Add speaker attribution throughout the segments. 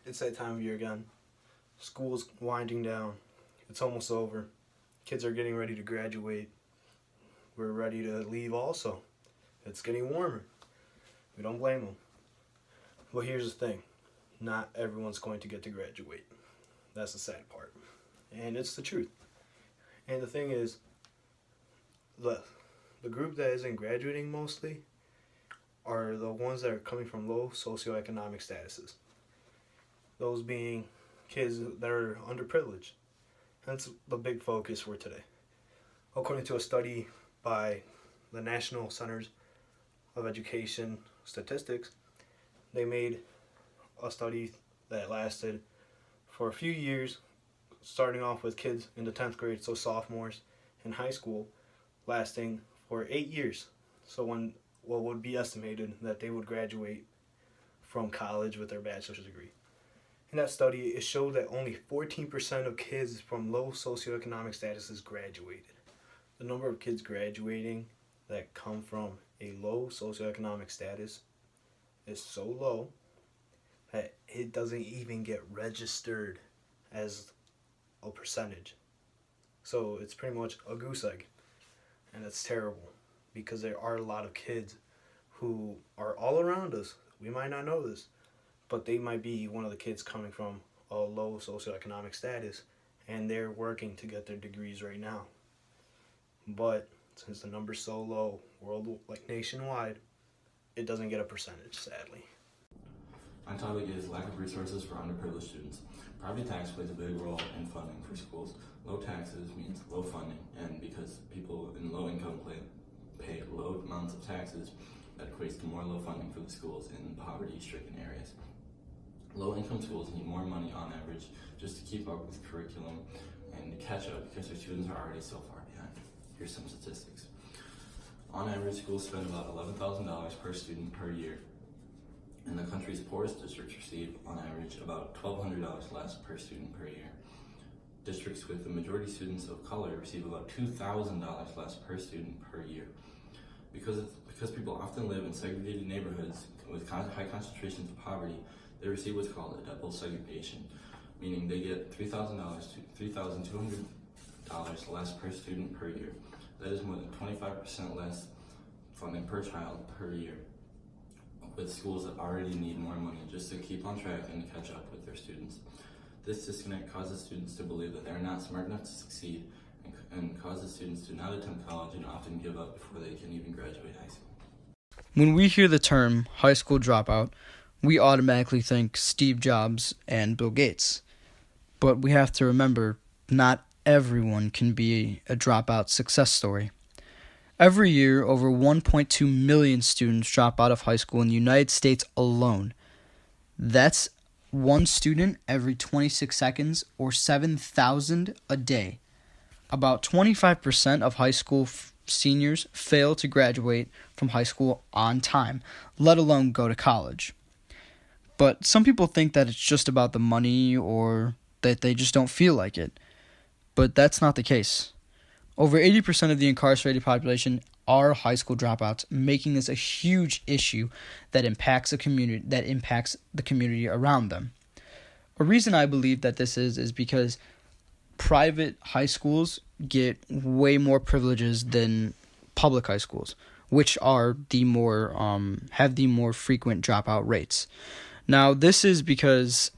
Speaker 1: It's that time of year again. School's winding down. It's almost over. Kids are getting ready to graduate. We're ready to leave also. It's getting warmer. We don't blame them. But here's the thing. Not everyone's going to get to graduate. That's the sad part. And it's the truth. And the thing is, the group that isn't graduating mostly are the ones that are coming from low socioeconomic statuses. Those being kids that are underprivileged. That's the big focus for today. According to a study by the National Centers of Education Statistics, they made a study that lasted for a few years, starting off with kids in the 10th grade, so sophomores in high school, lasting for 8 years. So when what would be estimated that they would graduate from college with their bachelor's degree. In that study, it showed that only 14% of kids from low socioeconomic statuses graduated. The number of kids graduating that come from a low socioeconomic status is so low that it doesn't even get registered as a percentage. So it's pretty much a goose egg. And it's terrible because there are a lot of kids who are all around us. We might not know this, but they might be one of the kids coming from a low socioeconomic status and they're working to get their degrees right now. But since the number's so low, nationwide, it doesn't get a percentage, sadly.
Speaker 2: My topic is lack of resources for underprivileged students. Property tax plays a big role in funding for schools. Low taxes means low funding, and because people in low income pay low amounts of taxes, that equates to more low funding for the schools in poverty-stricken areas. Low income schools need more money on average just to keep up with curriculum and to catch up because their students are already so far behind. Here's some statistics. On average, schools spend about $11,000 per student per year. And the country's poorest districts receive, on average, about $1,200 less per student per year. Districts with the majority students of color receive about $2,000 less per student per year. Because people often live in segregated neighborhoods with high concentrations of poverty, they receive what's called a double segregation, meaning they get $3,000 to $3,200 less per student per year. That is more than 25% less funding per child per year, with schools that already need more money just to keep on track and to catch up with their students. This disconnect causes students to believe that they're not smart enough to succeed and causes students to not attend college and often give up before they can even graduate high school.
Speaker 3: When we hear the term high school dropout, we automatically think Steve Jobs and Bill Gates. But we have to remember, not everyone can be a dropout success story. Every year, over 1.2 million students drop out of high school in the United States alone. That's one student every 26 seconds, or 7,000 a day. About 25% of high school seniors fail to graduate from high school on time, let alone go to college. But some people think that it's just about the money or that they just don't feel like it. But that's not the case. Over 80% of the incarcerated population are high school dropouts, making this a huge issue that impacts the community around them. A reason I believe that this is because private high schools get way more privileges than public high schools, which are the more have the more frequent dropout rates. Now, this is because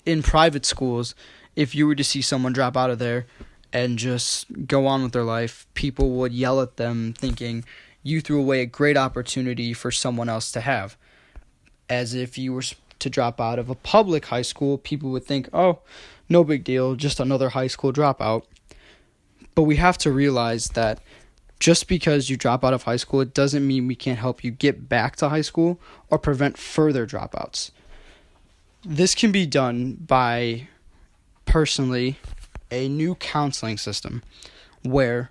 Speaker 3: in private schools, if you were to see someone drop out of there and just go on with their life, people would yell at them thinking you threw away a great opportunity for someone else to have. As if you were to drop out of a public high school, people would think, oh, no big deal, just another high school dropout. But we have to realize that just because you drop out of high school, it doesn't mean we can't help you get back to high school or prevent further dropouts. This can be done by, personally, a new counseling system where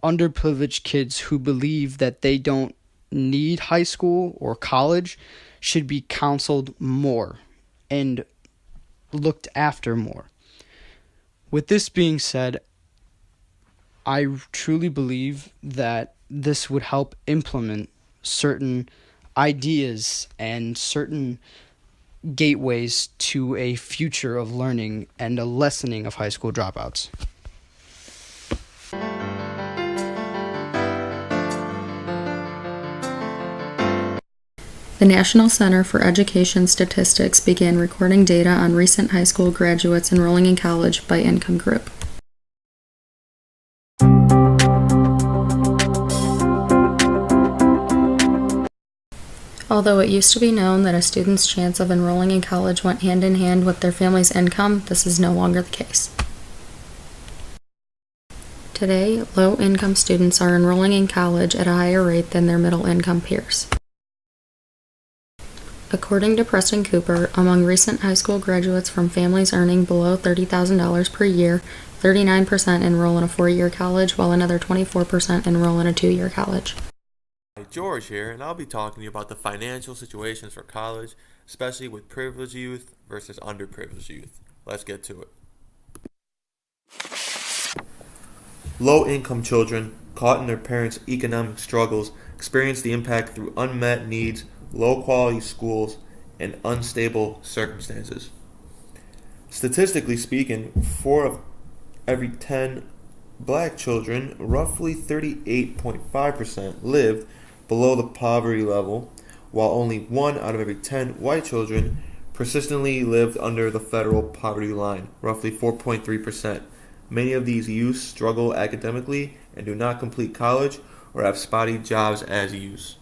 Speaker 3: underprivileged kids who believe that they don't need high school or college should be counseled more and looked after more. With this being said, I truly believe that this would help implement certain ideas and certain gateways to a future of learning and a lessening of high school dropouts.
Speaker 4: The National Center for Education Statistics began recording data on recent high school graduates enrolling in college by income group. Although it used to be known that a student's chance of enrolling in college went hand in hand with their family's income, this is no longer the case. Today, low-income students are enrolling in college at a higher rate than their middle-income peers. According to Preston Cooper, among recent high school graduates from families earning below $30,000 per year, 39% enroll in a 4-year college, while another 24% enroll in a 2-year college.
Speaker 5: Hi, George here, and I'll be talking to you about the financial situations for college, especially with privileged youth versus underprivileged youth. Let's get to it. Low-income children caught in their parents' economic struggles experience the impact through unmet needs, low-quality schools, and unstable circumstances. Statistically speaking, 4 of every 10 black children, roughly 38.5%, lived below the poverty level, while only 1 out of every 10 white children persistently lived under the federal poverty line, roughly 4.3%. Many of these youths struggle academically and do not complete college or have spotty jobs as youths.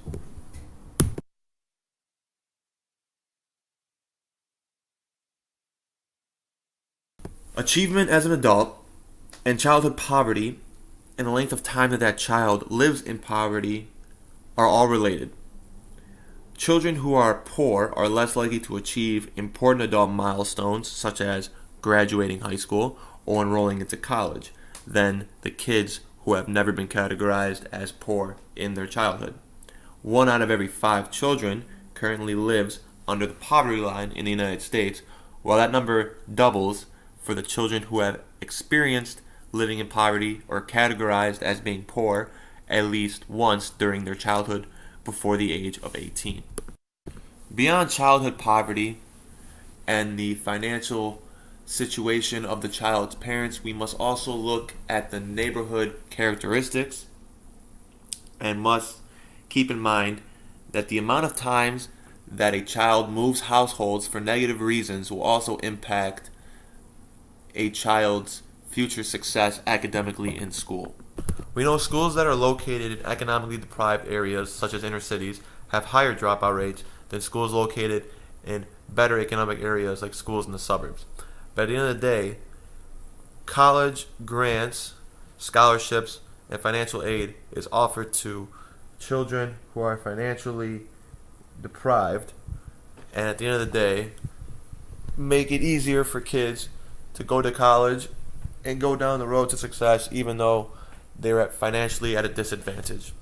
Speaker 5: Achievement as an adult and childhood poverty and the length of time that that child lives in poverty are all related. Children who are poor are less likely to achieve important adult milestones such as graduating high school or enrolling into college than the kids who have never been categorized as poor in their childhood. 1 out of every 5 children currently lives under the poverty line in the United States, while that number doubles for the children who have experienced living in poverty or categorized as being poor at least once during their childhood before the age of 18. Beyond childhood poverty and the financial situation of the child's parents, we must also look at the neighborhood characteristics and must keep in mind that the amount of times that a child moves households for negative reasons will also impact a child's future success academically in school. We know schools that are located in economically deprived areas, such as inner cities, have higher dropout rates than schools located in better economic areas like schools in the suburbs. But at the end of the day, college grants, scholarships, and financial aid is offered to children who are financially deprived, and at the end of the day, make it easier for kids to go to college and go down the road to success even though they're financially at a disadvantage.